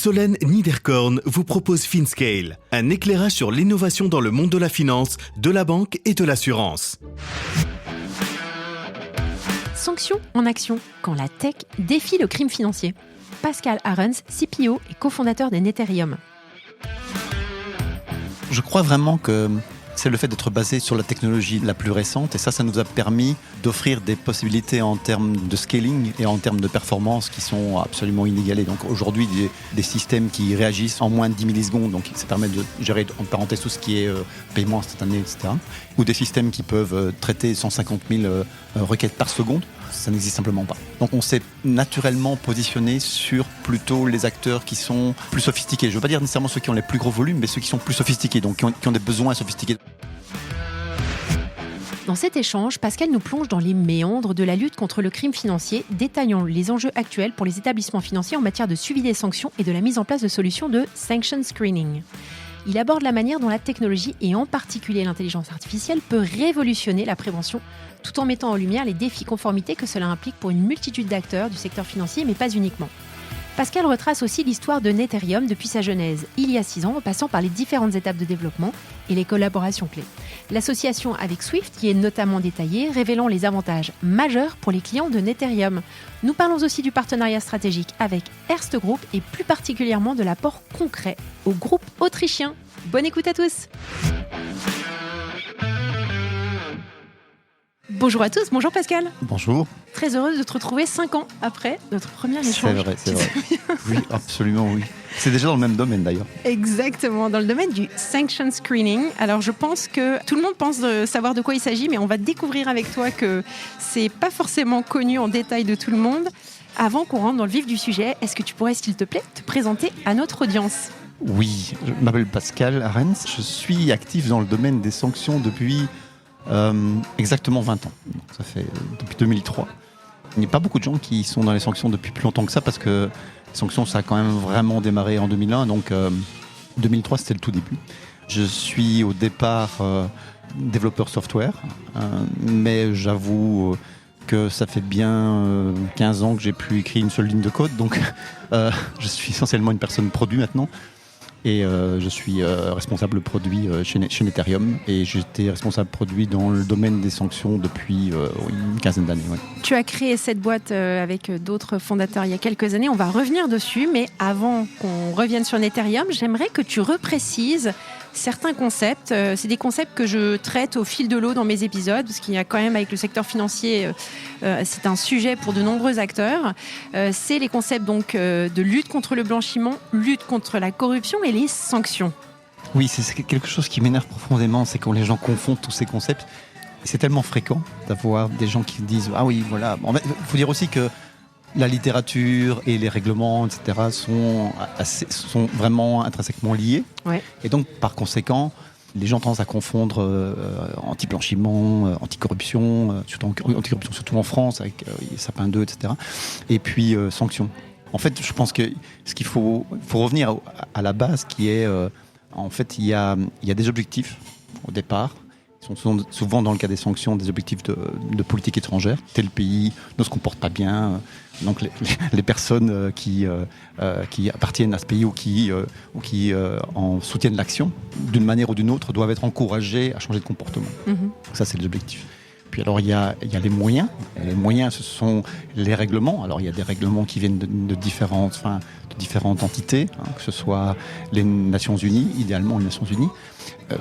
Solène Niederkorn vous propose FinScale, un éclairage sur l'innovation dans le monde de la finance, de la banque et de l'assurance. Sanctions en action, quand la tech défie le crime financier. Pascal Arens, CPO et cofondateur d'Ethereum. Je crois vraiment que c'est le fait d'être basé sur la technologie la plus récente et ça nous a permis d'offrir des possibilités en termes de scaling et en termes de performance qui sont absolument inégalées. Donc aujourd'hui, des systèmes qui réagissent en moins de 10 millisecondes, donc ça permet de gérer en parenthèse tout ce qui est paiement instantané, etc. Ou des systèmes qui peuvent traiter 150 000 requêtes par seconde. Ça n'existe simplement pas. Donc on s'est naturellement positionné sur plutôt les acteurs qui sont plus sophistiqués. Je ne veux pas dire nécessairement ceux qui ont les plus gros volumes, mais ceux qui sont plus sophistiqués, donc qui ont des besoins sophistiqués. Dans cet échange, Pascal nous plonge dans les méandres de la lutte contre le crime financier, détaillant les enjeux actuels pour les établissements financiers en matière de suivi des sanctions et de la mise en place de solutions de sanction screening. Il aborde la manière dont la technologie, et en particulier l'intelligence artificielle, peut révolutionner la prévention, tout en mettant en lumière les défis conformité que cela implique pour une multitude d'acteurs du secteur financier, mais pas uniquement. Pascal retrace aussi l'histoire de Ethereum depuis sa genèse, il y a 6 ans, en passant par les différentes étapes de développement et les collaborations clés. L'association avec Swift, qui est notamment détaillée, révélant les avantages majeurs pour les clients de Ethereum. Nous parlons aussi du partenariat stratégique avec Erste Group et plus particulièrement de l'apport concret au groupe autrichien. Bonne écoute à tous. Bonjour à tous, bonjour Pascal. Bonjour. Très heureuse de te retrouver 5 ans après notre premier échange. C'est vrai. Oui, absolument, oui. C'est déjà dans le même domaine d'ailleurs. Exactement, dans le domaine du sanction screening. Alors je pense que tout le monde pense savoir de quoi il s'agit, mais on va découvrir avec toi que c'est pas forcément connu en détail de tout le monde. Avant qu'on rentre dans le vif du sujet, est-ce que tu pourrais, s'il te plaît, te présenter à notre audience ? Oui, je m'appelle Pascal Arens. Je suis actif dans le domaine des sanctions depuis exactement 20 ans. Donc, ça fait depuis 2003. Il n'y a pas beaucoup de gens qui sont dans les sanctions depuis plus longtemps que ça parce que les sanctions, ça a quand même vraiment démarré en 2001. Donc 2003, c'était le tout début. Je suis au départ développeur software, mais j'avoue que ça fait bien 15 ans que j'ai plus écrit une seule ligne de code. Donc je suis essentiellement une personne produit maintenant. Et je suis responsable produit chez Ethereum et j'étais responsable produit dans le domaine des sanctions depuis une quinzaine d'années. Ouais. Tu as créé cette boîte avec d'autres fondateurs il y a quelques années, on va revenir dessus, mais avant qu'on revienne sur Ethereum, j'aimerais que tu reprécises certains concepts. C'est des concepts que je traite au fil de l'eau dans mes épisodes, parce qu'il y a quand même avec le secteur financier, c'est un sujet pour de nombreux acteurs. C'est les concepts donc de lutte contre le blanchiment, lutte contre la corruption et les sanctions. Oui, c'est quelque chose qui m'énerve profondément, c'est quand les gens confondent tous ces concepts. C'est tellement fréquent d'avoir des gens qui disent « Ah oui, voilà ». Il faut dire aussi que la littérature et les règlements, etc., sont vraiment intrinsèquement liés. Ouais. Et donc, par conséquent, les gens tendent à confondre anti-blanchiment, anti-corruption, surtout en France, avec Sapin 2, etc., et puis sanctions. En fait, je pense que ce qu'il faut revenir à la base, qui est, en fait, il y a des objectifs au départ. Ils sont souvent, dans le cas des sanctions, des objectifs de politique étrangère. Tel pays ne se comporte pas bien. Donc les personnes qui appartiennent à ce pays ou qui en soutiennent l'action, d'une manière ou d'une autre, doivent être encouragées à changer de comportement. Mm-hmm. Ça, c'est l'objectif. Puis alors, il y a les moyens. Les moyens, ce sont les règlements. Alors, il y a des règlements qui viennent de différentes entités, que ce soit les Nations Unies, idéalement les Nations Unies,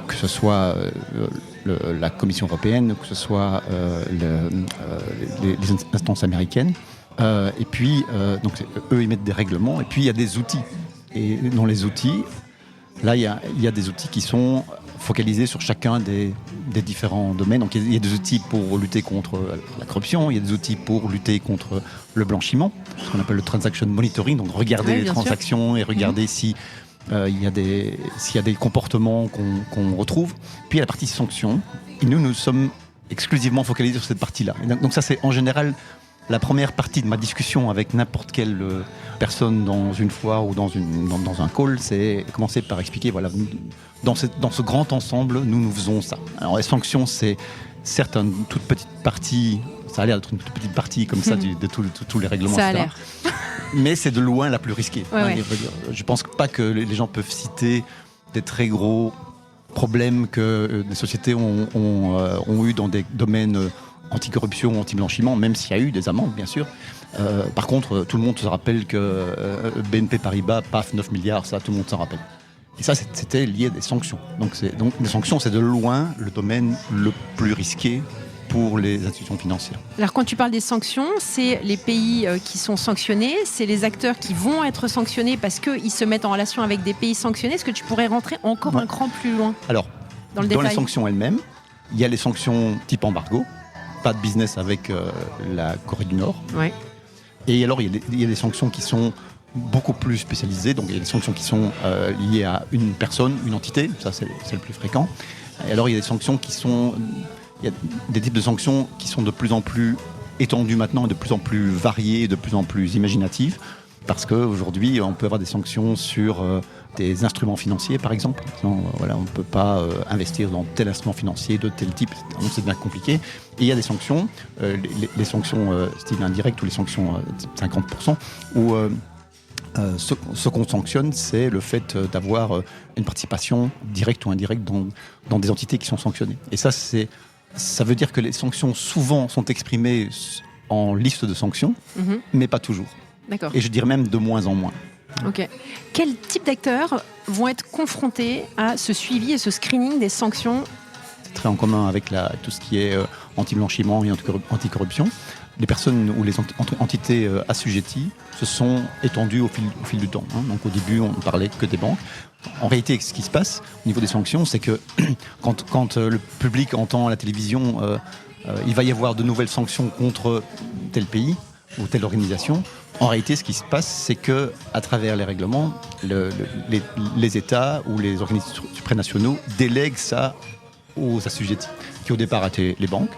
que ce soit la Commission européenne, que ce soit les instances américaines. Et puis, donc, eux émettent des règlements. Et puis, il y a des outils. Et dans les outils, là, il y a des outils qui sont focalisés sur chacun des différents domaines. Donc, il y a des outils pour lutter contre la corruption, il y a des outils pour lutter contre le blanchiment, ce qu'on appelle le transaction monitoring, donc regarder les transactions et regarder s'il y a des comportements qu'on retrouve. Puis, il y a la partie sanctions. Et nous sommes exclusivement focalisés sur cette partie-là. Et donc, ça, c'est en général la première partie de ma discussion avec n'importe quelle personne dans une foire ou dans un call, c'est commencer par expliquer, voilà, dans ce grand ensemble, nous faisons ça. Alors les sanctions, c'est certes une toute petite partie, ça a l'air d'être une toute petite partie comme ça de tous les règlements. Ça a l'air. mais c'est de loin la plus risquée. Ouais. Je pense pas que les gens peuvent citer des très gros problèmes que des sociétés ont eu dans des domaines anticorruption, anti-blanchiment, même s'il y a eu des amendes, bien sûr. Par contre, tout le monde se rappelle que BNP Paribas, paf, 9 milliards, ça, tout le monde s'en rappelle. Et ça, c'était lié à des sanctions. Donc les sanctions, c'est de loin le domaine le plus risqué pour les institutions financières. Alors quand tu parles des sanctions, c'est les pays qui sont sanctionnés, c'est les acteurs qui vont être sanctionnés parce qu'ils se mettent en relation avec des pays sanctionnés. Est-ce que tu pourrais rentrer encore un cran plus loin Alors, dans le dans détail? les sanctions elles-mêmes, il y a les sanctions type embargo, pas de business avec la Corée du Nord. Ouais. Et alors, il y a des sanctions qui sont beaucoup plus spécialisées. Donc, il y a des sanctions qui sont liées à une personne, une entité. Ça, c'est le plus fréquent. Et alors, il y a des sanctions il y a des types de sanctions qui sont de plus en plus étendues maintenant, et de plus en plus variées, de plus en plus imaginatives. Parce qu'aujourd'hui, on peut avoir des sanctions sur des instruments financiers, par exemple. On ne peut pas investir dans tel instrument financier de tel type. Donc, c'est bien compliqué. Et il y a des sanctions, les sanctions style indirect ou les sanctions 50%, où ce qu'on sanctionne, c'est le fait d'avoir une participation directe ou indirecte dans des entités qui sont sanctionnées. Et ça veut dire que les sanctions, souvent, sont exprimées en liste de sanctions, mais pas toujours. D'accord. Et je dirais même de moins en moins. Ok. Quel type d'acteurs vont être confrontés à ce suivi et ce screening des sanctions? C'est très en commun avec tout ce qui est anti-blanchiment et anticorruption. Les personnes ou les entités assujetties se sont étendues au fil du temps. Donc au début, on ne parlait que des banques. En réalité, ce qui se passe au niveau des sanctions, c'est que quand le public entend à la télévision il va y avoir de nouvelles sanctions contre tel pays ou telle organisation, en réalité, ce qui se passe, c'est que à travers les règlements, les États ou les organismes supranationaux délèguent ça aux assujettis, qui au départ étaient les banques.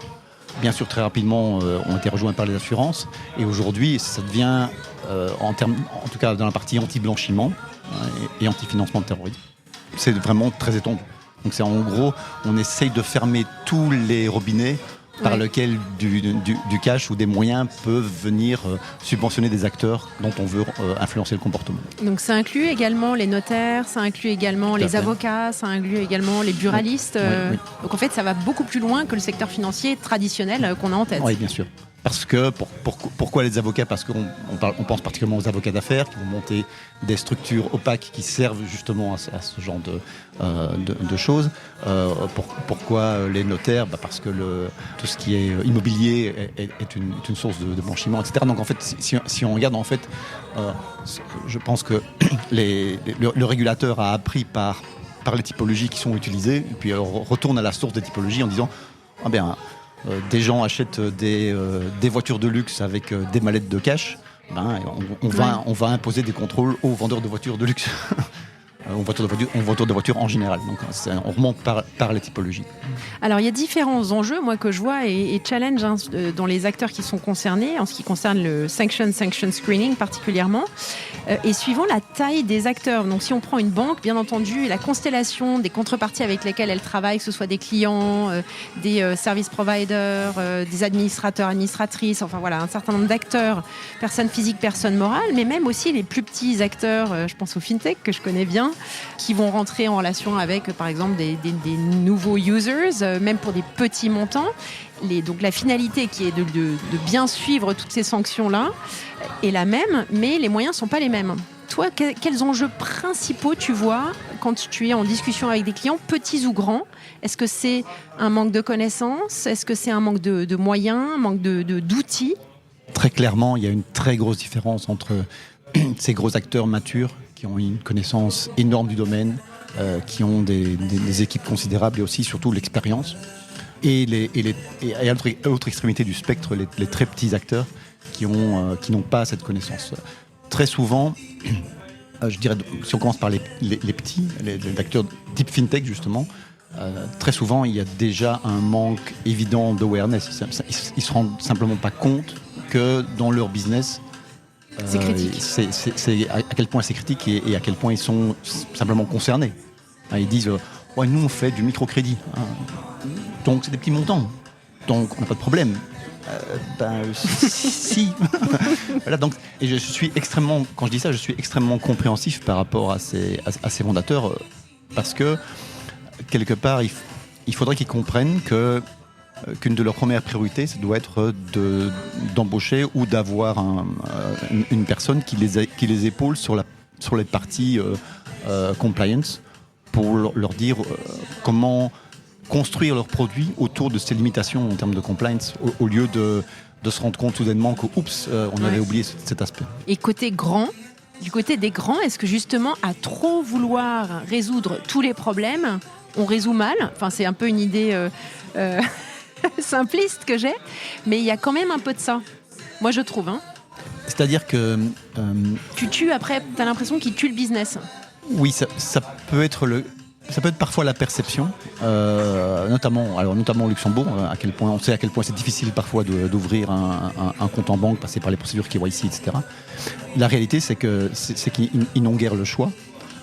Bien sûr, très rapidement, ont été rejoints par les assurances. Et aujourd'hui, ça devient, en tout cas dans la partie anti-blanchiment et anti-financement de terrorisme, c'est vraiment très étendu. Donc c'est en gros, on essaye de fermer tous les robinets par lequel du cash ou des moyens peuvent venir subventionner des acteurs dont on veut influencer le comportement. Donc ça inclut également les notaires, ça inclut également les avocats, ça inclut également les buralistes. Oui. Donc en fait, ça va beaucoup plus loin que le secteur financier traditionnel qu'on a en tête. Oui, bien sûr. Parce que, pourquoi les avocats? Parce qu'on pense particulièrement aux avocats d'affaires qui vont monter des structures opaques qui servent justement à ce genre de choses. Pourquoi les notaires? Parce que tout ce qui est immobilier est une source de blanchiment, etc. Donc en fait, si on regarde, en fait, je pense que le régulateur a appris par les typologies qui sont utilisées, et puis retourne à la source des typologies en disant des gens achètent des voitures de luxe avec des mallettes de cash, on va imposer des contrôles aux vendeurs de voitures de luxe, aux vendeurs de voitures en général. Donc on remonte par les typologies. Alors il y a différents enjeux, moi, que je vois et challenge dans les acteurs qui sont concernés, en ce qui concerne le sanction screening particulièrement, et suivant la taille des acteurs. Donc si on prend une banque, bien entendu, la constellation des contreparties avec lesquelles elle travaille, que ce soit des clients, des service providers, des administrateurs, administratrices, enfin voilà, un certain nombre d'acteurs, personnes physiques, personnes morales, mais même aussi les plus petits acteurs, je pense aux fintech que je connais bien, qui vont rentrer en relation avec, par exemple, des nouveaux users, même pour des petits montants. Donc la finalité qui est de bien suivre toutes ces sanctions-là est la même, mais les moyens ne sont pas les mêmes. Toi, quels enjeux principaux tu vois quand tu es en discussion avec des clients, petits ou grands? Est-ce que c'est un manque de connaissances? Est-ce que c'est un manque de moyens, un manque d'outils? Très clairement, il y a une très grosse différence entre ces gros acteurs matures qui ont une connaissance énorme du domaine, qui ont des équipes considérables et aussi surtout l'expérience. Et à l'autre extrémité du spectre, les très petits acteurs qui n'ont pas cette connaissance. Très souvent, je dirais, si on commence par les petits, les acteurs type fintech justement, très souvent il y a déjà un manque évident d'awareness. Ils se rendent simplement pas compte que dans leur business, c'est critique. C'est à quel point c'est critique et à quel point ils sont simplement concernés. Ils disent nous on fait du microcrédit, donc c'est des petits montants, donc on n'a pas de problème. Si. Voilà, donc, et je suis extrêmement, quand je dis ça, je suis extrêmement compréhensif par rapport à ces fondateurs, parce que quelque part, il faudrait qu'ils comprennent qu'une de leurs premières priorités, ça doit être d'embaucher ou d'avoir une personne qui les épaule sur les parties compliance, pour leur dire comment construire leurs produits autour de ces limitations en termes de compliance, au lieu de se rendre compte soudainement on avait oublié cet aspect. Et du côté des grands, est-ce que justement, à trop vouloir résoudre tous les problèmes, on résout mal? Enfin, c'est un peu une idée simpliste que j'ai, mais il y a quand même un peu de ça. Moi, je trouve. C'est-à-dire que... Tu tues après, tu as l'impression qu'il tue le business. Oui, ça peut être parfois la perception, notamment au Luxembourg, on sait à quel point c'est difficile parfois d'ouvrir un compte en banque, passer par les procédures KYC, etc. La réalité, c'est qu'ils n'ont guère le choix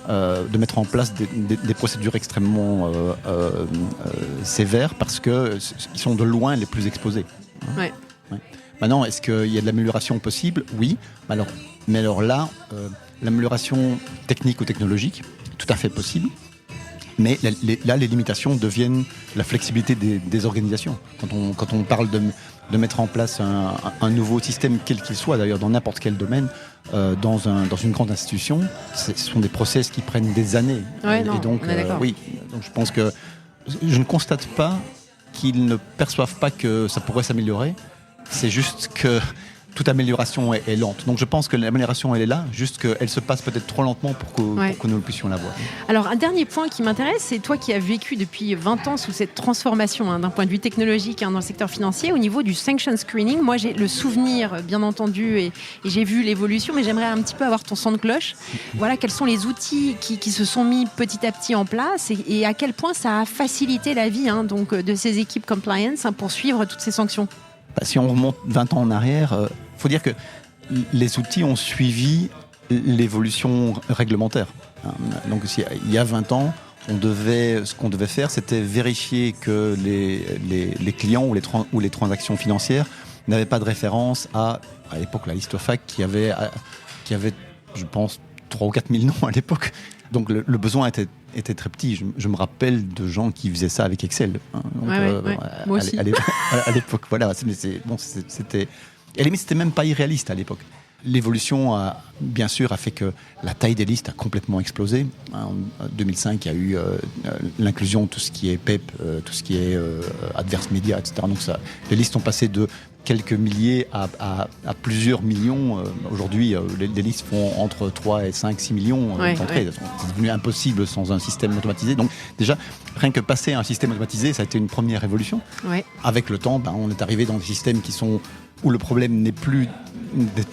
de mettre en place des procédures extrêmement sévères, parce qu'ils sont de loin les plus exposés. Ouais. Maintenant, est-ce qu'il y a de l'amélioration possible? Oui. Mais alors là, l'amélioration technique ou technologique, tout à fait possible. Mais là, les limitations deviennent la flexibilité des organisations. Quand on parle de mettre en place un nouveau système, quel qu'il soit, d'ailleurs dans n'importe quel domaine, dans une grande institution, ce sont des process qui prennent des années. Ouais, et donc, oui, donc je pense que je ne constate pas qu'ils ne perçoivent pas que ça pourrait s'améliorer. C'est juste que toute amélioration est lente. Donc je pense que l'amélioration, elle est là, juste qu'elle se passe peut-être trop lentement pour que nous puissions la voir. Alors un dernier point qui m'intéresse, c'est toi qui as vécu depuis 20 ans sous cette transformation d'un point de vue technologique dans le secteur financier, au niveau du sanction screening. Moi j'ai le souvenir, bien entendu, et j'ai vu l'évolution, mais j'aimerais un petit peu avoir ton son de cloche. Voilà, quels sont les outils qui se sont mis petit à petit en place, et à quel point ça a facilité la vie donc, de ces équipes compliance pour suivre toutes ces sanctions. Si on remonte 20 ans en arrière, faut dire que les outils ont suivi l'évolution réglementaire. Donc il y a 20 ans, ce qu'on devait faire, c'était vérifier que les clients ou les transactions financières n'avaient pas de référence à l'époque, la liste OFAC qui avait, je pense, 3 ou 4 000 noms à l'époque. Donc le besoin était très petit. Je me rappelle de gens qui faisaient ça avec Excel. Donc, moi aussi. À l'époque, voilà. C'était... Et à la limite, c'était même pas irréaliste à l'époque. L'évolution, bien sûr, a fait que la taille des listes a complètement explosé. En 2005, il y a eu l'inclusion de tout ce qui est PEP, tout ce qui est adverse média, etc. Donc les listes ont passé de quelques milliers à plusieurs millions. Aujourd'hui, les listes font entre 3 et 5, 6 millions d'entrées. C'est devenu impossible sans un système automatisé. Donc déjà, rien que passer à un système automatisé, ça a été une première révolution. Ouais. Avec le temps, on est arrivé dans des systèmes où le problème n'est plus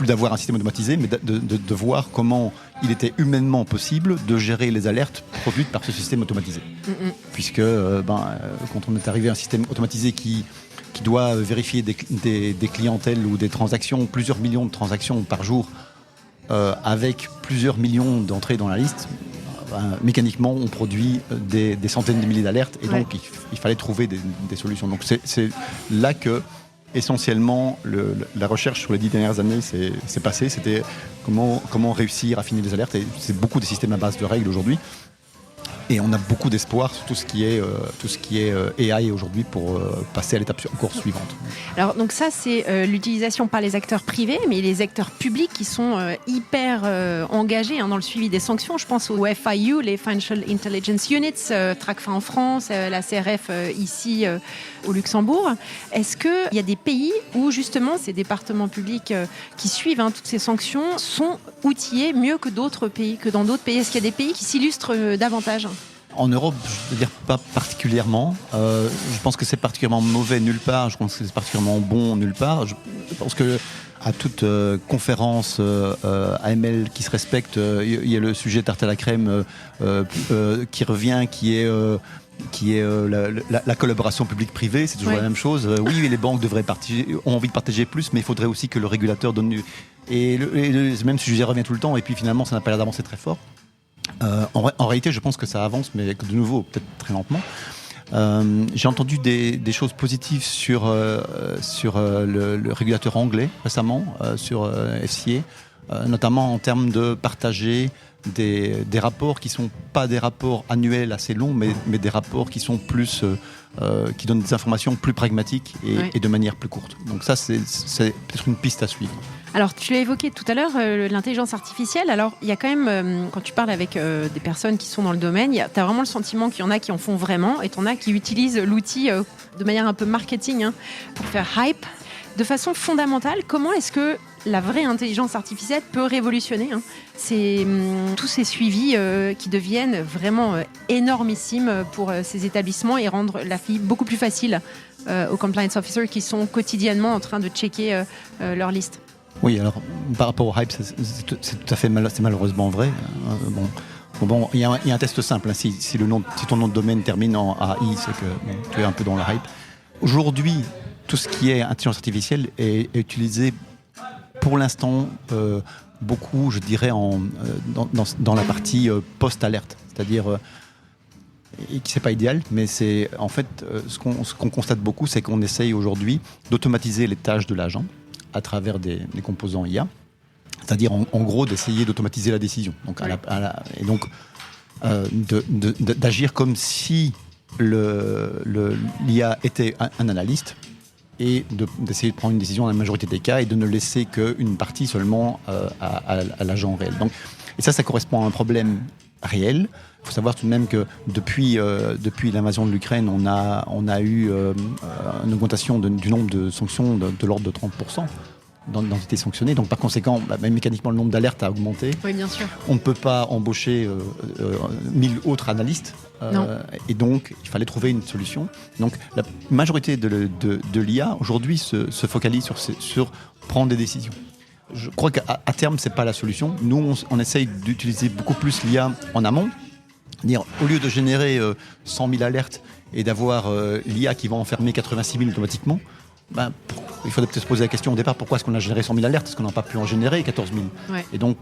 d'avoir un système automatisé, mais de voir comment il était humainement possible de gérer les alertes produites par ce système automatisé. Puisque quand on est arrivé à un système automatisé qui doit vérifier des clientèles ou des transactions, plusieurs millions de transactions par jour, avec plusieurs millions d'entrées dans la liste, mécaniquement on produit des centaines de milliers d'alertes, et donc il fallait trouver des solutions. Donc c'est là que essentiellement la recherche sur les 10 dernières années s'est passée. C'était comment réussir à affiner les alertes, et c'est beaucoup des systèmes à base de règles aujourd'hui. Et on a beaucoup d'espoir sur tout ce qui est AI aujourd'hui pour passer à l'étape encore suivante. Alors donc ça c'est l'utilisation par les acteurs privés, mais les acteurs publics qui sont hyper engagés dans le suivi des sanctions. Je pense aux FIU, les Financial Intelligence Units, TRACFIN en France, la CRF ici au Luxembourg. Est-ce qu'il y a des pays où justement ces départements publics qui suivent toutes ces sanctions sont outillés mieux que d'autres pays, que dans d'autres pays? Est-ce qu'il y a des pays qui s'illustrent davantage? En Europe, je veux dire pas particulièrement. Je pense que c'est particulièrement mauvais nulle part. Je pense que c'est particulièrement bon nulle part. Je pense que à toute conférence AML qui se respecte, il y a le sujet tarte à la crème qui revient, qui est la collaboration publique-privée. C'est toujours la même chose. Oui, les banques ont envie de partager plus, mais il faudrait aussi que le régulateur donne du... Et le même sujet revient tout le temps, et puis finalement, ça n'a pas l'air d'avancer très fort. En réalité, je pense que ça avance, mais que de nouveau, peut-être très lentement. J'ai entendu des choses positives sur le régulateur anglais récemment, sur FCA, notamment en termes de partager des rapports qui ne sont pas des rapports annuels assez longs, mais des rapports qui sont plus, qui donnent des informations plus pragmatiques et de manière plus courte. Donc ça, c'est peut-être une piste à suivre. Alors, tu l'as évoqué tout à l'heure, l'intelligence artificielle. Alors, il y a quand même, quand tu parles avec des personnes qui sont dans le domaine, tu as vraiment le sentiment qu'il y en a qui en font vraiment et tu en as qui utilisent l'outil de manière un peu marketing pour faire hype. De façon fondamentale, comment est-ce que la vraie intelligence artificielle peut révolutionner tous ces suivis qui deviennent vraiment énormissimes pour ces établissements et rendre la vie beaucoup plus facile aux compliance officers qui sont quotidiennement en train de checker leur liste? Oui, alors par rapport au hype, c'est tout à fait c'est malheureusement vrai. Bon, il y a un test simple. Hein. Si ton nom de domaine termine en AI, c'est que tu es un peu dans le hype. Aujourd'hui, tout ce qui est intelligence artificielle est utilisé pour l'instant beaucoup, je dirais, dans la partie post-alerte. C'est-à-dire, c'est pas idéal, mais c'est en fait ce qu'on constate beaucoup, c'est qu'on essaye aujourd'hui d'automatiser les tâches de l'agent à travers des composants IA. C'est-à-dire, en gros, d'essayer d'automatiser la décision. Donc, et donc, d'agir comme si l'IA était un analyste et d'essayer de prendre une décision dans la majorité des cas et de ne laisser qu'une partie seulement à l'agent réel. Donc, et ça correspond à un problème réel. Il faut savoir tout de même que depuis l'invasion de l'Ukraine, on a eu une augmentation du nombre de sanctions de l'ordre de 30%. D'entités sanctionnées. Donc par conséquent, mécaniquement, le nombre d'alertes a augmenté. Oui, bien sûr. On ne peut pas embaucher 1000 autres analystes. Et donc, il fallait trouver une solution. Donc la majorité de l'IA, aujourd'hui, se focalise sur prendre des décisions. Je crois qu'à terme, ce n'est pas la solution. Nous, on essaye d'utiliser beaucoup plus l'IA en amont. Dire, au lieu de générer 100 000 alertes et d'avoir l'IA qui va enfermer 86 000 automatiquement, il faudrait peut-être se poser la question au départ, pourquoi est-ce qu'on a généré 100 000 alertes? Est-ce qu'on n'a pas pu en générer 14 000? Et donc,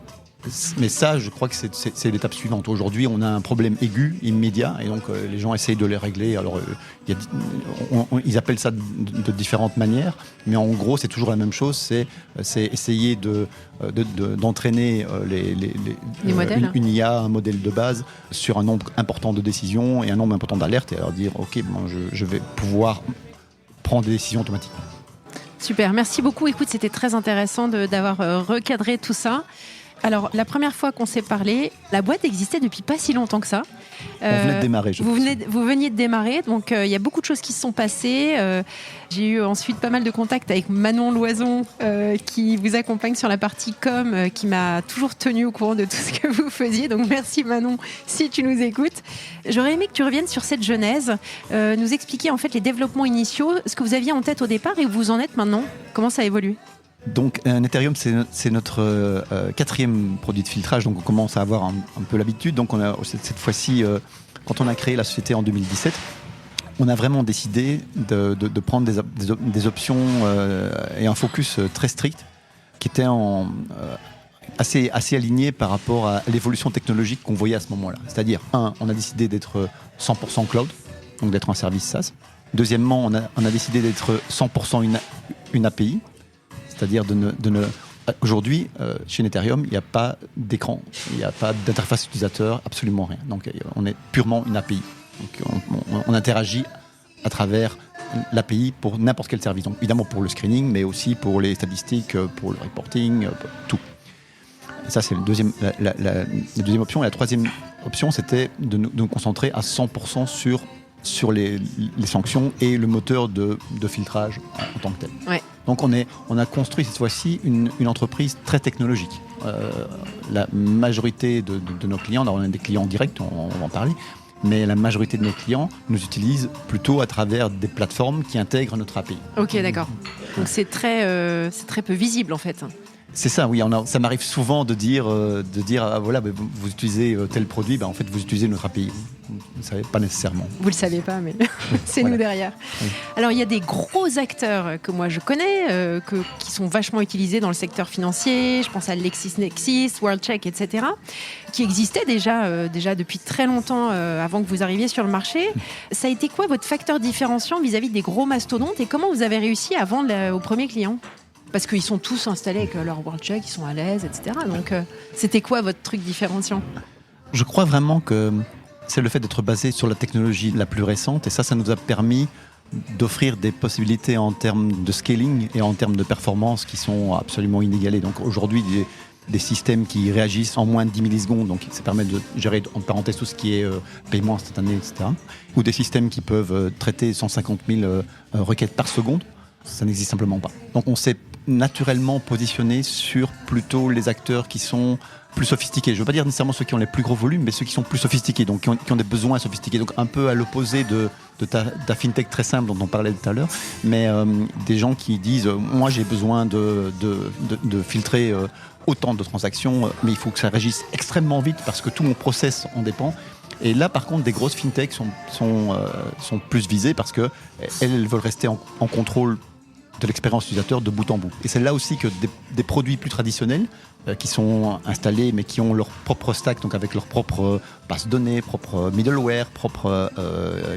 mais ça, je crois que c'est l'étape suivante. Aujourd'hui, on a un problème aigu, immédiat, et donc les gens essayent de les régler. Alors, ils appellent ça de différentes manières, mais en gros, c'est toujours la même chose. C'est essayer d'entraîner les modèles. Une IA, un modèle de base, sur un nombre important de décisions et un nombre important d'alertes, et alors dire, OK, je vais pouvoir prendre des décisions automatiquement. Super, merci beaucoup. Écoute, c'était très intéressant d'avoir recadré tout ça. Alors, la première fois qu'on s'est parlé, la boîte existait depuis pas si longtemps que ça. On venait de démarrer, vous veniez de démarrer, donc il y a beaucoup de choses qui se sont passées. J'ai eu ensuite pas mal de contacts avec Manon Loison, qui vous accompagne sur la partie com, qui m'a toujours tenue au courant de tout ce que vous faisiez. Donc merci Manon, si tu nous écoutes. J'aurais aimé que tu reviennes sur cette genèse, nous expliquer en fait les développements initiaux, ce que vous aviez en tête au départ et où vous en êtes maintenant. Comment ça évolue ? Donc Neterium, c'est notre quatrième produit de filtrage, donc on commence à avoir un peu l'habitude. Donc on a cette fois-ci, quand on a créé la société en 2017, on a vraiment décidé de prendre des options et un focus très strict qui était assez aligné par rapport à l'évolution technologique qu'on voyait à ce moment-là. C'est-à-dire, on a décidé d'être 100% cloud, donc d'être un service SaaS. Deuxièmement, on a décidé d'être 100% une API. C'est-à-dire aujourd'hui, chez Neterium, il n'y a pas d'écran, il n'y a pas d'interface utilisateur, absolument rien. Donc on est purement une API. Donc, on interagit à travers l'API pour n'importe quel service. Donc évidemment pour le screening, mais aussi pour les statistiques, pour le reporting, pour tout. Et ça, c'est la deuxième option. Et la troisième option, c'était de nous concentrer à 100% sur les sanctions et le moteur de filtrage en tant que tel. Ouais. Donc on a construit cette fois-ci une entreprise très technologique. La majorité de nos clients, on a des clients directs, on va en parler, mais la majorité de nos clients nous utilisent plutôt à travers des plateformes qui intègrent notre API. Ok, d'accord. Donc c'est très peu visible en fait. C'est ça, oui. Ça m'arrive souvent de dire ah, voilà, vous utilisez tel produit, en fait, vous utilisez notre API. Vous ne savez pas nécessairement. Vous le savez pas, mais c'est voilà. nous derrière. Oui. Alors, il y a des gros acteurs que moi je connais, qui sont vachement utilisés dans le secteur financier. Je pense à LexisNexis, WorldCheck, etc., qui existaient déjà depuis très longtemps avant que vous arriviez sur le marché. Ça a été quoi votre facteur différenciant vis-à-vis des gros mastodontes et comment vous avez réussi à vendre aux premiers clients ? Parce qu'ils sont tous installés avec leur WorldCheck, ils sont à l'aise, etc. Donc, c'était quoi votre truc différenciant ? Je crois vraiment que c'est le fait d'être basé sur la technologie la plus récente. Et ça nous a permis d'offrir des possibilités en termes de scaling et en termes de performance qui sont absolument inégalées. Donc aujourd'hui, des systèmes qui réagissent en moins de 10 millisecondes, donc ça permet de gérer en parenthèse tout ce qui est paiement instantané, etc. Ou des systèmes qui peuvent traiter 150 000 requêtes par seconde. Ça n'existe simplement pas. Donc on s'est naturellement positionné sur plutôt les acteurs qui sont plus sophistiqués. Je ne veux pas dire nécessairement ceux qui ont les plus gros volumes, mais ceux qui sont plus sophistiqués, donc qui ont des besoins sophistiqués. Donc un peu à l'opposé de ta fintech très simple dont on parlait tout à l'heure, mais des gens qui disent moi j'ai besoin de filtrer autant de transactions, mais il faut que ça réagisse extrêmement vite parce que tout mon process en dépend. Et là, par contre, des grosses fintechs sont plus visées parce qu'elles veulent rester en contrôle de l'expérience utilisateur de bout en bout. Et c'est là aussi que des produits plus traditionnels qui sont installés mais qui ont leur propre stack, donc avec leur propre base de données, propre middleware, propre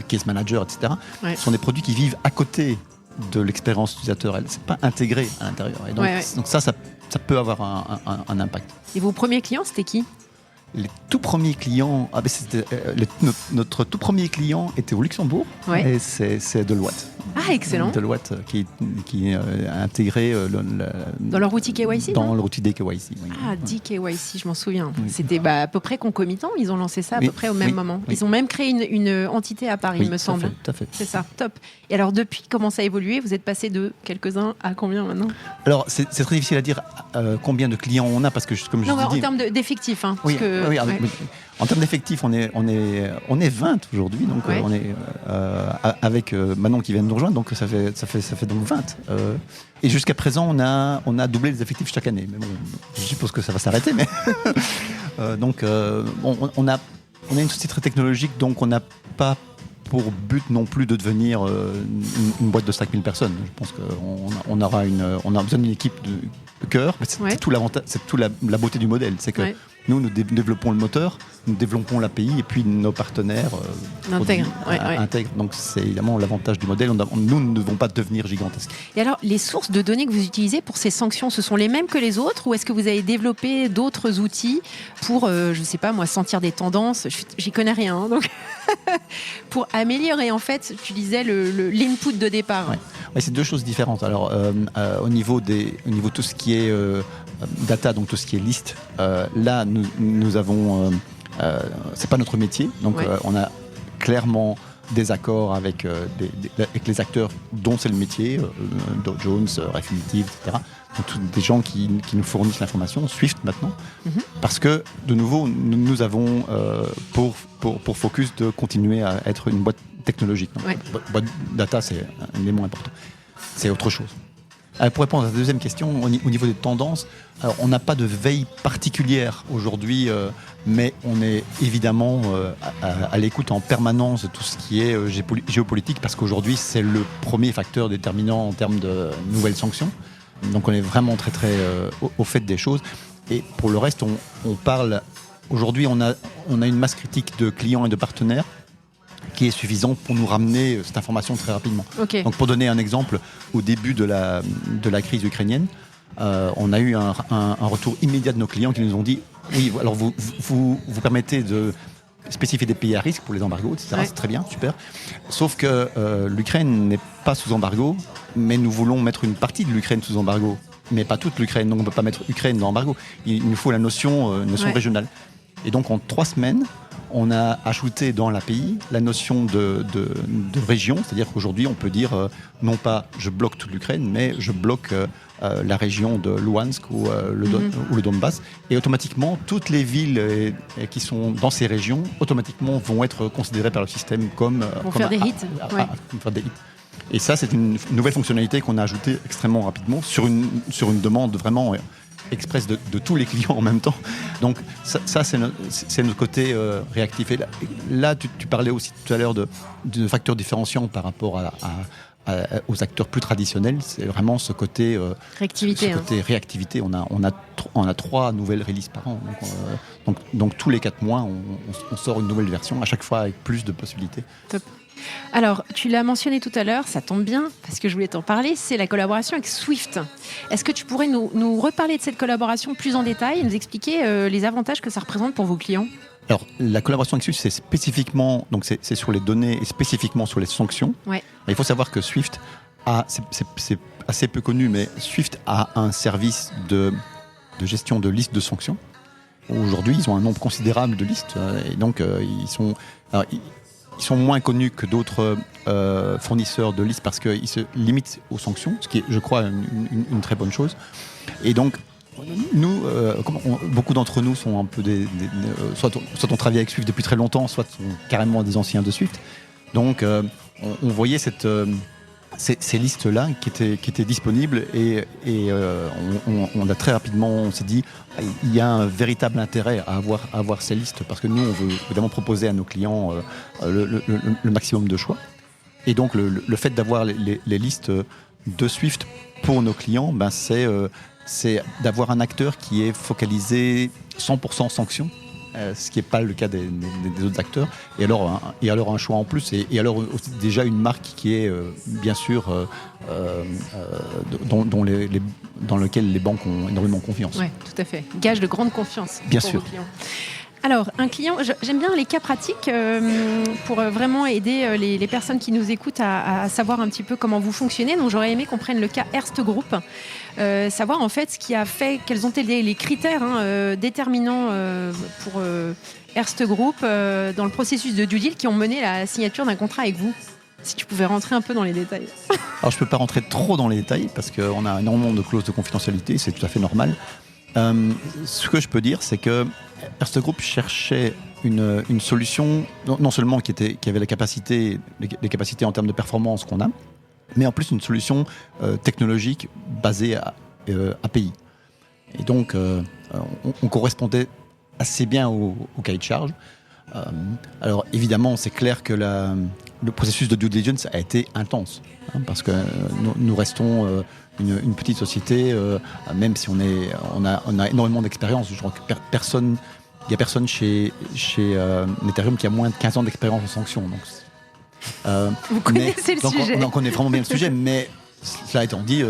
case manager, etc., sont des produits qui vivent à côté de l'expérience utilisateur. C'est pas intégré à l'intérieur. Et donc ça peut avoir un impact. Et vos premiers clients, c'était qui ? Les tout premiers clients, notre tout premier client était au Luxembourg, et c'est Deloitte. Ah, excellent. Deloitte qui a intégré dans leur outil KYC. Dans leur outil DKYC. Oui. Ah, DKYC, je m'en souviens. Oui. C'était à peu près concomitant. Ils ont lancé ça à peu près au même moment. Ils ont même créé une entité à Paris, il me semble. Tout à fait. C'est ça, top. Et alors depuis, comment ça a évolué ? Vous êtes passé de quelques-uns à combien maintenant ? Alors c'est très difficile à dire combien de clients on a parce que comme je dis. En termes d'effectifs. Oui. En termes d'effectifs, on est 20 aujourd'hui, donc on est avec Manon qui vient de nous rejoindre, donc ça fait donc 20. Et jusqu'à présent, on a doublé les effectifs chaque année. Mais bon, je suppose que ça va s'arrêter, mais donc on a une société très technologique, donc on n'a pas pour but non plus de devenir une boîte de 5000 personnes. Je pense qu'on a besoin d'une équipe de cœur, mais c'est tout l'avantage, c'est toute la beauté du modèle, c'est que nous développons le moteur, nous développons l'API et puis nos partenaires intègrent. Donc c'est évidemment l'avantage du modèle. Nous ne devons pas devenir gigantesques. Et alors, les sources de données que vous utilisez pour ces sanctions, ce sont les mêmes que les autres ou est-ce que vous avez développé d'autres outils pour, je ne sais pas moi, sentir des tendances ? J'y connais rien, hein, donc pour améliorer en fait, tu disais l'input de départ. Ouais, c'est deux choses différentes. Alors au niveau tout ce qui est data, donc tout ce qui est liste, là nous avons c'est pas notre métier, donc on a clairement des accords avec les acteurs dont c'est le métier, Dow Jones, Refinitiv, etc. Donc, des gens qui nous fournissent l'information, Swift maintenant, parce que de nouveau nous avons pour focus de continuer à être une boîte technologique. Boîte data, c'est un élément important. C'est autre chose. Pour répondre à la deuxième question, au niveau des tendances, alors, on n'a pas de veille particulière aujourd'hui, mais on est évidemment à l'écoute en permanence de tout ce qui est géopolitique, parce qu'aujourd'hui, c'est le premier facteur déterminant en termes de nouvelles sanctions. Donc on est vraiment très très au fait des choses. Et pour le reste, on parle... Aujourd'hui, on a une masse critique de clients et de partenaires qui est suffisante pour nous ramener cette information très rapidement. Okay. Donc pour donner un exemple, au début de la crise ukrainienne, on a eu un retour immédiat de nos clients qui nous ont dit « Oui, alors vous permettez de spécifier des pays à risque pour les embargos, etc. C'est très bien, super. Sauf que l'Ukraine n'est pas sous embargo, mais nous voulons mettre une partie de l'Ukraine sous embargo, mais pas toute l'Ukraine. Donc on ne peut pas mettre Ukraine dans embargo. Il nous faut la notion régionale. Et donc en 3 semaines, on a ajouté dans l'API la notion de région, c'est-à-dire qu'aujourd'hui on peut dire non pas je bloque toute l'Ukraine, mais je bloque la région de Luhansk ou le Donbass, et automatiquement toutes les villes qui sont dans ces régions automatiquement vont être considérées par le système comme faire des hits. Faire des hits. Et ça, c'est une nouvelle fonctionnalité qu'on a ajoutée extrêmement rapidement sur une demande vraiment express de tous les clients en même temps. Donc ça c'est notre côté réactif. Et là tu parlais aussi tout à l'heure de facteurs différenciants par rapport aux acteurs plus traditionnels. C'est vraiment ce côté réactivité. On a 3 nouvelles releases par an. Donc tous les 4 mois, on sort une nouvelle version, à chaque fois avec plus de possibilités. Top. Alors, tu l'as mentionné tout à l'heure, ça tombe bien, parce que je voulais t'en parler, c'est la collaboration avec Swift. Est-ce que tu pourrais nous reparler de cette collaboration plus en détail et nous expliquer les avantages que ça représente pour vos clients ? Alors, la collaboration avec Swift, c'est spécifiquement, donc c'est sur les données et spécifiquement sur les sanctions. Ouais. Il faut savoir que Swift c'est assez peu connu, mais Swift a un service de gestion de listes de sanctions. Aujourd'hui, ils ont un nombre considérable de listes, et donc ils sont moins connus que d'autres fournisseurs de listes parce qu'ils se limitent aux sanctions, ce qui est, je crois, une très bonne chose. Et donc, nous, beaucoup d'entre nous sont un peu soit on travaille avec Swift depuis très longtemps, soit sont carrément des anciens de Swift. Donc, on voyait ces listes-là qui étaient disponibles et on a très rapidement, on s'est dit, il y a un véritable intérêt à avoir ces listes parce que nous, on veut évidemment proposer à nos clients le maximum de choix. Et donc, le fait d'avoir les listes de Swift pour nos clients, c'est d'avoir un acteur qui est focalisé 100% sanctions, ce qui n'est pas le cas des autres acteurs, et alors un choix en plus, et alors aussi déjà une marque qui est bien sûr dans lequel les banques ont énormément confiance. Oui, tout à fait. Gage de grande confiance bien pour sûr. vos clients. Alors, un client, j'aime bien les cas pratiques pour vraiment aider les personnes qui nous écoutent à savoir un petit peu comment vous fonctionnez. Donc, j'aurais aimé qu'on prenne le cas Hearst Group, savoir en fait ce qui a fait, quels ont été les critères déterminants pour Hearst Group dans le processus de due deal qui ont mené à la signature d'un contrat avec vous. Si tu pouvais rentrer un peu dans les détails. Alors, je ne peux pas rentrer trop dans les détails parce qu'on a énormément de clauses de confidentialité, c'est tout à fait normal. Ce que je peux dire, c'est que Hearst Group cherchait une solution non seulement qui avait les capacités en termes de performance qu'on a, mais en plus une solution technologique basée à API. Et donc, on correspondait assez bien au cahier de charge. Alors évidemment, c'est clair que le processus de due diligence a été intense, parce que nous restons une petite société, même si on a énormément d'expérience. Je crois que il n'y a personne chez Ethereum qui a moins de 15 ans d'expérience en sanctions. Donc, vous connaissez le sujet. On connaît vraiment bien le sujet, mais cela étant dit,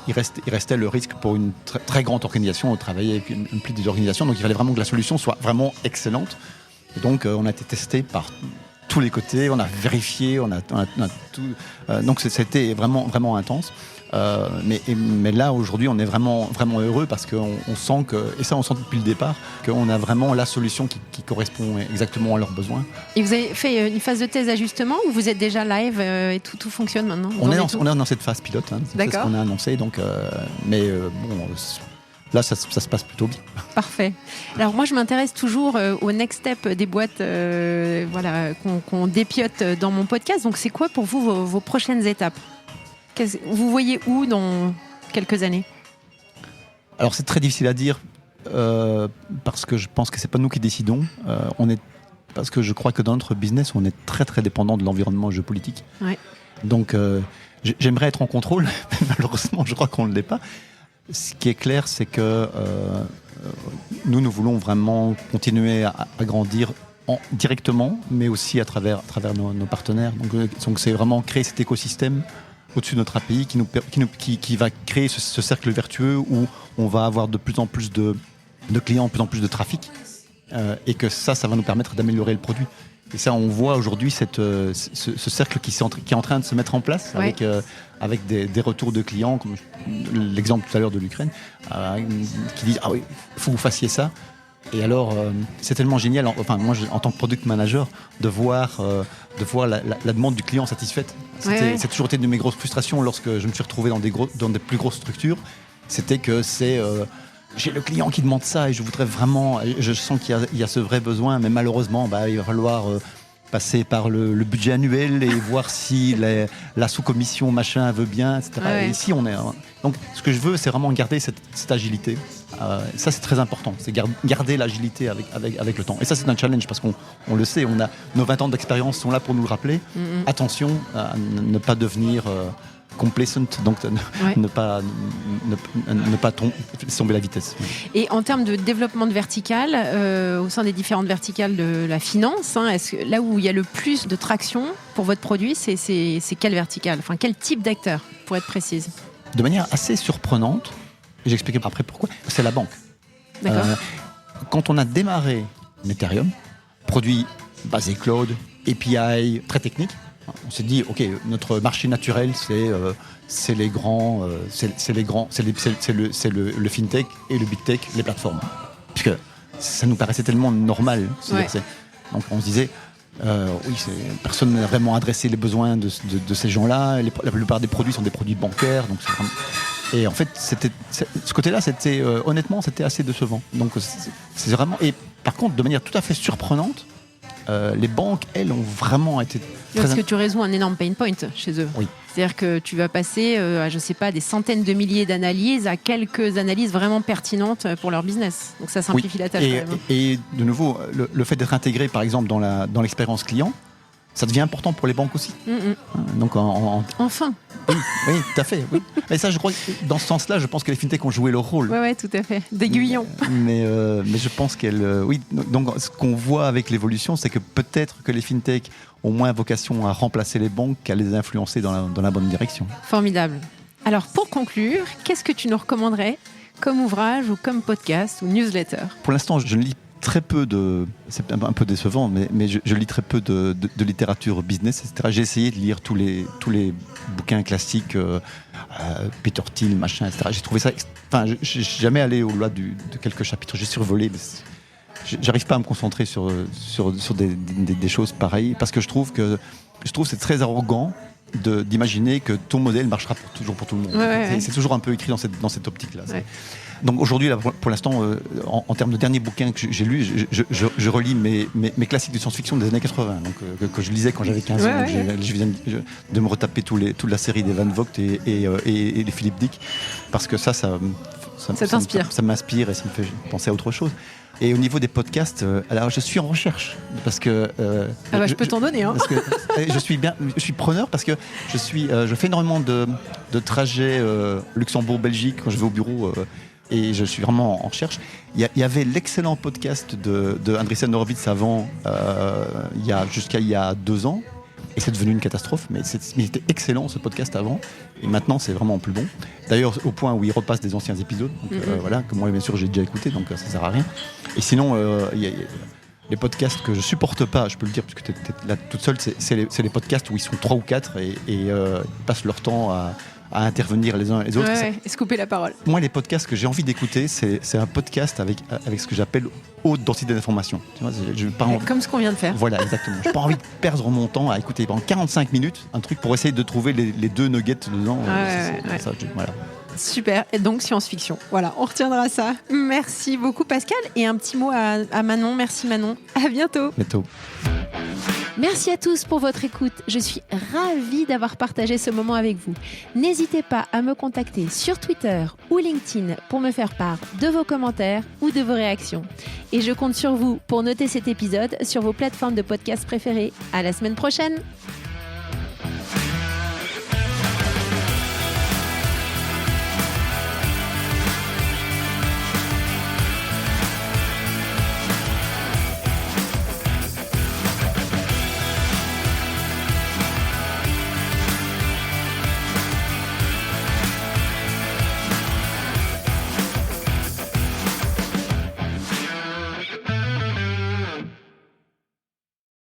il restait le risque pour une très, très grande organisation de travailler avec une petite organisation. Donc il fallait vraiment que la solution soit vraiment excellente. Et donc on a été testé par tous les côtés, on a vérifié, on a tout. Donc c'était vraiment, vraiment intense. Mais là aujourd'hui on est vraiment, vraiment heureux parce qu'on sent et ça on sent depuis le départ, qu'on a vraiment la solution qui correspond exactement à leurs besoins. Et vous avez fait une phase de thèse d'ajustement ou vous êtes déjà live et tout fonctionne maintenant? On est dans cette phase pilote, c'est ce qu'on a annoncé. Donc, là ça se passe plutôt bien. Parfait. Alors moi je m'intéresse toujours au next step des boîtes qu'on dépiote dans mon podcast. Donc c'est quoi pour vous vos prochaines étapes? Vous voyez où dans quelques années? Alors c'est très difficile à dire parce que je pense que c'est pas nous qui décidons. Parce que je crois que dans notre business, on est très très dépendant de l'environnement géopolitique. Ouais. Donc j'aimerais être en contrôle, mais malheureusement je crois qu'on ne l'est pas. Ce qui est clair, c'est que nous voulons vraiment continuer à grandir directement, mais aussi à travers nos partenaires. Donc c'est vraiment créer cet écosystème au-dessus de notre API qui va créer ce cercle vertueux où on va avoir de plus en plus de clients, de plus en plus de trafic, et que ça va nous permettre d'améliorer le produit. Et ça, on voit aujourd'hui ce cercle qui est en train de se mettre en place, ouais, avec des retours de clients, comme l'exemple tout à l'heure de l'Ukraine, qui disent « Ah oui, il faut que vous fassiez ça ». Et alors, c'est tellement génial, moi, en tant que product manager, de voir la demande du client satisfaite. C'est toujours été une de mes grosses frustrations lorsque je me suis retrouvé dans des plus grosses structures. C'était que j'ai le client qui demande ça et je voudrais vraiment, je sens qu'il y a ce vrai besoin, mais malheureusement, il va falloir passer par le budget annuel et voir si la sous-commission machin veut bien, etc. Ouais. Et ici, donc, ce que je veux, c'est vraiment garder cette agilité. Ça, c'est très important. C'est garder l'agilité avec le temps. Et ça, c'est un challenge parce qu'on le sait. Nos 20 ans d'expérience sont là pour nous le rappeler. Attention à ne pas devenir complacent, donc ne pas tomber la vitesse. Et en termes de développement de verticales, au sein des différentes verticales de la finance, est-ce que là où il y a le plus de traction pour votre produit, c'est quelle verticale, enfin quel type d'acteur, pour être précise? De manière assez surprenante, et j'expliquerai après pourquoi, c'est la banque. D'accord. Quand on a démarré Ethereum, produit basé cloud, API, très technique, on s'est dit, ok, notre marché naturel, c'est le fintech et le big tech, les plateformes, puisque ça nous paraissait tellement normal. Donc on se disait, personne n'a vraiment adressé les besoins de ces gens-là. La plupart des produits sont des produits bancaires, donc c'est vraiment... Et en fait, ce côté-là, honnêtement, c'était assez décevant. Donc c'est vraiment. Et par contre, de manière tout à fait surprenante, les banques, elles, ont vraiment été. Parce que tu résous un énorme pain point chez eux. Oui. C'est-à-dire que tu vas passer à, je sais pas, des centaines de milliers d'analyses à quelques analyses vraiment pertinentes pour leur business. Donc ça simplifie la tâche. Et de nouveau, le fait d'être intégré, par exemple, dans l'expérience client, ça devient important pour les banques aussi. Donc enfin. Oui, tout à fait. Oui. Et ça, je crois, dans ce sens-là, je pense que les fintechs ont joué leur rôle. Oui, tout à fait. D'aiguillon. Mais je pense qu'elles... oui, donc ce qu'on voit avec l'évolution, c'est que peut-être que les fintechs ont moins vocation à remplacer les banques qu'à les influencer dans la bonne direction. Formidable. Alors, pour conclure, qu'est-ce que tu nous recommanderais comme ouvrage ou comme podcast ou newsletter? Pour l'instant, je ne lis très peu c'est un peu décevant, mais je lis très peu de littérature business, etc. J'ai essayé de lire tous les bouquins classiques, Peter Thiel, machin, etc. J'ai trouvé ça... Enfin, je suis jamais allé au-delà de quelques chapitres. J'ai survolé, mais j'arrive pas à me concentrer sur des choses pareilles, parce que je trouve que c'est très arrogant d'imaginer que ton modèle marchera toujours pour tout le monde. C'est toujours un peu écrit dans cette optique-là. Donc aujourd'hui, là, pour l'instant, en termes de derniers bouquins que j'ai lus, je relis mes classiques de science-fiction des années 80, donc, que je lisais quand j'avais 15 ans. Je viens de me retaper toute la série des Van Vogt et les Philippe Dick, parce que ça t'inspire. Ça m'inspire et ça me fait penser à autre chose. Et au niveau des podcasts, alors je suis en recherche parce que je peux t'en donner. Parce que je suis preneur parce que je fais énormément de trajets Luxembourg-Belgique quand je vais au bureau. Et je suis vraiment en recherche. Il y avait l'excellent podcast de Andreessen Horowitz avant, jusqu'à il y a 2 ans. Et c'est devenu une catastrophe, mais c'était excellent ce podcast avant. Et maintenant, c'est vraiment plus bon. D'ailleurs, au point où il repasse des anciens épisodes. Donc, voilà, que moi, bien sûr, j'ai déjà écouté, donc ça sert à rien. Et sinon, les podcasts que je supporte pas, je peux le dire, parce que tu es là toute seule, c'est les podcasts où ils sont 3 ou 4 et ils passent leur temps à intervenir les uns et les autres. Et se couper la parole. Moi, les podcasts que j'ai envie d'écouter, c'est un podcast avec ce que j'appelle haute densité d'information. Tu vois, comme ce qu'on vient de faire. Voilà, exactement. Je n'ai pas envie de perdre mon temps à écouter pendant 45 minutes un truc pour essayer de trouver les 2 nuggets dedans. Voilà. Super, et donc science-fiction. Voilà, on retiendra ça. Merci beaucoup Pascal, et un petit mot à Manon. Merci Manon, à bientôt. Bientôt. Merci à tous pour votre écoute. Je suis ravie d'avoir partagé ce moment avec vous. N'hésitez pas à me contacter sur Twitter ou LinkedIn pour me faire part de vos commentaires ou de vos réactions. Et je compte sur vous pour noter cet épisode sur vos plateformes de podcast préférées. À la semaine prochaine.